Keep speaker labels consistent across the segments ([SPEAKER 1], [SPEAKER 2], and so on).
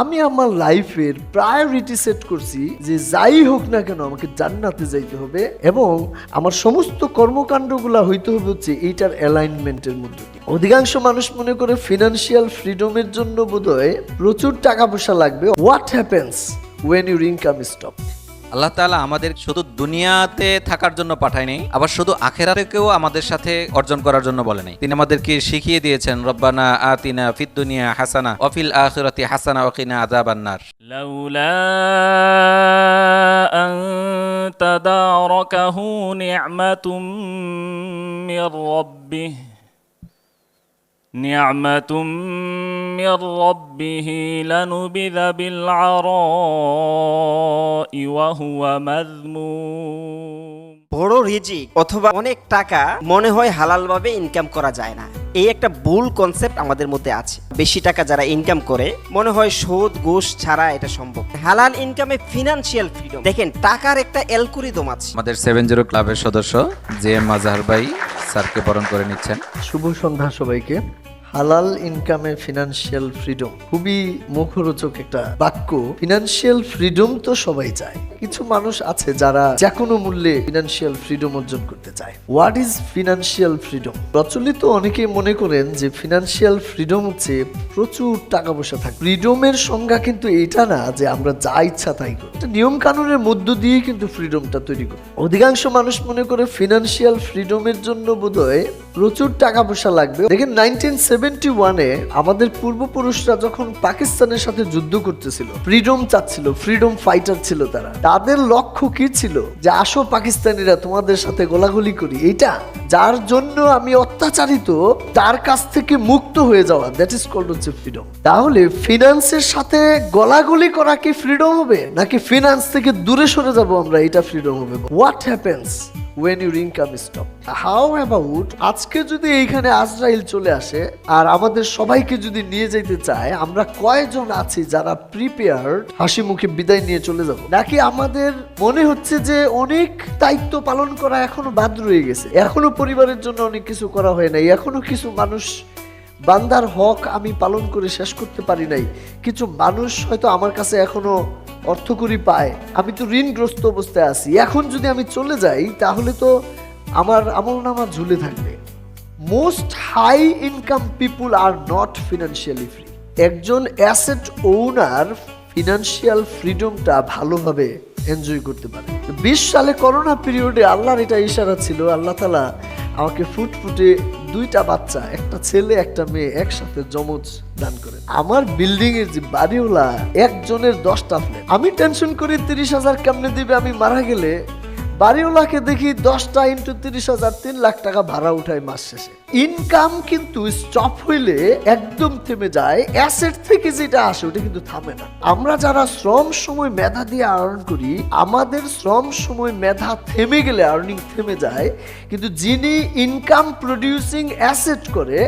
[SPEAKER 1] আমি আমার লাইফের প্রায়োরিটি সেট করছি যে যাই হোক না কেন আমাকে জান্নাতে যাইতে হবে এবং আমার সমস্ত কর্মকাণ্ডগুলা হইতে হবে হচ্ছে এইটার অ্যালাইনমেন্টের মধ্যে দিয়ে। অধিকাংশ মানুষ মনে করে ফিনান্সিয়াল ফ্রিডমের জন্য বোধহয় প্রচুর টাকা পয়সা লাগবে। What happens when your income stop?
[SPEAKER 2] আল্লাহ তাআলা আমাদের শুধু দুনিয়াতে থাকার জন্য পাঠায়নি, আবার শুধু আখিরাতেও আমাদের সাথে অর্জন করার জন্য বলে নাই। তিনি আমাদেরকে শিখিয়ে দিয়েছেন, রব্বানা আতিনা ফিদ দুনিয়া হাসানা ওয়া ফিল আখিরাতি হাসানা ওয়া কিনা আযাবান নার।
[SPEAKER 3] লাউলা আন তাদারাকাহু নি'মাতুম মির রাব্বিহি লানুবিযা বিল আরাই ওয়া হুয়া মাযমুম।
[SPEAKER 4] বড় রিজিক অথবা অনেক টাকা মনে হয় হালাল ভাবে ইনকাম করা যায় না, এই একটা ভুল কনসেপ্ট আমাদের মধ্যে আছে। বেশি টাকা যারা ইনকাম করে মনে হয় সুদ ঘুষ ছাড়া এটা সম্ভব। হালাল ইনকামে ফিনান্সিয়াল ফ্রিডম, দেখেন টাকার একটা অ্যালগরিদম আছে।
[SPEAKER 2] আমাদের 70 ক্লাবের সদস্য জেএম মাজহার ভাই স্যারকে বরণ করে নিচ্ছেন।
[SPEAKER 1] শুভ সন্ধ্যা সবাইকে। হালাল ইনকামে ফিনান্সিয়াল ফ্রিডম খুবই মুখরোচক একটা বাক্য। ফিনান্সিয়াল ফ্রিডম তো সবাই চায়, কিছু মানুষ আছে যারা যে কোনো মূল্যে ফিনান্সিয়াল ফ্রিডম অর্জন করতে চায়। What is financial freedom? প্রচলিত অনেকেই মনে করেন যে ফিনান্সিয়াল ফ্রিডম হচ্ছে প্রচুর টাকা পয়সা থাকে। ফ্রিডমের সংজ্ঞা কিন্তু এটা না যে আমরা যা ইচ্ছা তাই করি। নিয়ম কানুনের মধ্য দিয়ে কিন্তু ফ্রিডমটা তৈরি করি। অধিকাংশ মানুষ মনে করে ফিনান্সিয়াল ফ্রিডমের জন্য বোধহয় প্রচুর টাকা পয়সা লাগবে। দেখেন 1971-এ আমাদের পূর্বপুরুষরা যখন পাকিস্তানের সাথে যুদ্ধ করতেছিল, ফ্রিডম চাচ্ছিল, ফ্রিডম ফাইটার ছিল তারা। তাদের লক্ষ্য কি ছিল? যে আসো পাকিস্তানিরা তোমাদের সাথে গোলাগুলি করি, এইটা যার জন্য আমি অত্যাচারিত তার কাছ থেকে মুক্ত হয়ে যাওয়া, দ্যাট ইজ কল্ড হচ্ছে ফ্রিডম। তাহলে ফিনান্সের সাথে গলাগুলি করা কি ফ্রিডম হবে, নাকি ফিনান্স থেকে দূরে সরে যাব আমরা, এটা ফ্রিডম হবে? What happens when your income stop? How about আজকে যদি এইখানে আজরাইল চলে আসে আর আমাদের সবাইকে যদি নিয়ে যেতে চায়, আমরা কয়জন আছি যারা প্রিপেয়ার্ড হাসি মুখে বিদায় নিয়ে চলে যাব? নাকি আমাদের মনে হচ্ছে যে অনেক দায়িত্ব পালন করা এখনো বাদ রয়ে গেছে, এখনো পরিবারের জন্য অনেক কিছু করা হয় নাই, এখনো কিছু মানুষ বান্দার হক আমি পালন করে শেষ করতে পারি নাই, কিছু মানুষ হয়তো আমার কাছে এখনো অর্থকরী পায়, আমি তো ঋণগ্রস্ত অবস্থায় আছি, এখন যদি আমি চলে যাই তাহলে তো আমার আমলনামা ঝুলে থাকবে। Most high income people are not financially free. একজন অ্যাসেট ওনার ফিনান্সিয়াল ফ্রিডমটা ভালোভাবে এনজয় করতে পারে। 20 সালে করোনা পিরিয়ডে আল্লাহর এটা ইশারা ছিল, আল্লাহ তাআলা আমাকে ফুটফুটে 2টা বাচ্চা, একটা ছেলে একটা মেয়ে একসাথে যমজ দান করেন। আমার বিল্ডিং এর যে বাড়িওয়ালা একজনের 10টা ফ্ল্যাট। আমি টেনশন করি 30,000 কেমনে দিবে আমি মারা গেলে। বাড়িওয়ালাকে দেখি 10টা ইন্টু 30,000, 3 লাখ টাকা ভাড়া উঠায় মাস শেষে। ইনকাম কিন্তু স্টপ হইলে একদম থেমে যায়, অ্যাসেট থেকে যেটা আসে ওটা কিন্তু থামে না। আমরা যারা শ্রম সময় মেধা দিয়ে আর্ন করি, আমাদের শ্রম সময় মেধা থেমে গেলে আর্নিং থেমে যায়, কিন্তু যিনি ইনকাম প্রডিউসিং অ্যাসেট করে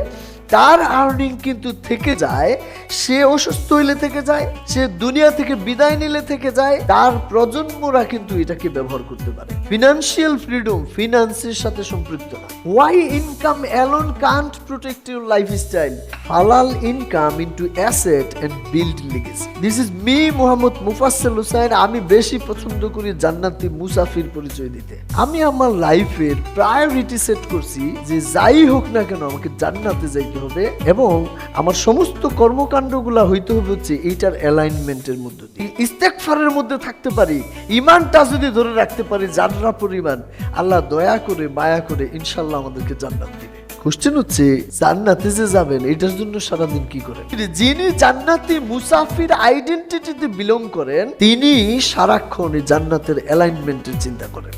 [SPEAKER 1] তার আর্নিং কিন্তু থেকে যায়। সে অসুস্থ হইলে থেকে যায়, সে দুনিয়া থেকে বিদায় নিলে থেকে যায়, তার প্রজন্মরা কিন্তু এটাকে ব্যবহার করতে পারে। ফিনান্সিয়াল ফ্রিডম ফিনান্সের সাথে সম্পৃক্ত না। Why income alone can't protect your lifestyle? Halal income into asset and build legacy. This is me Mohammad Mufassil Hussain. আমি বেশি পছন্দ করি জান্নাতি মুসাফির পরিচয় দিতে। আমি আমার লাইফের প্রায়োরিটি সেট করছি যে যাই হোক না কেন আমাকে জান্নাতে যাইতে হবে এবং আমার সমস্ত কর্মকাণ্ডগুলা হইতে হবে হচ্ছে এইটার অ্যালাইনমেন্টের মধ্যে দিয়ে। ইস্তেগফারের মধ্যে থাকতে পারি, ইমানটা যদি ধরে রাখতে পারি জাররা পরিমাণ, আল্লাহ দয়া করে মায়া করে ইনশাআল্লাহ আমাদেরকে জান্নাত দিবে। কোশ্চেন হচ্ছে জান্নাতে যে যাবেন এটার জন্য সারাদিন কি করেন? যিনি জান্নাতি মুসাফির আইডেন্টিটিতে বিলং করেন তিনি সারাক্ষণ জান্নাতের অ্যালাইনমেন্টের চিন্তা করেন।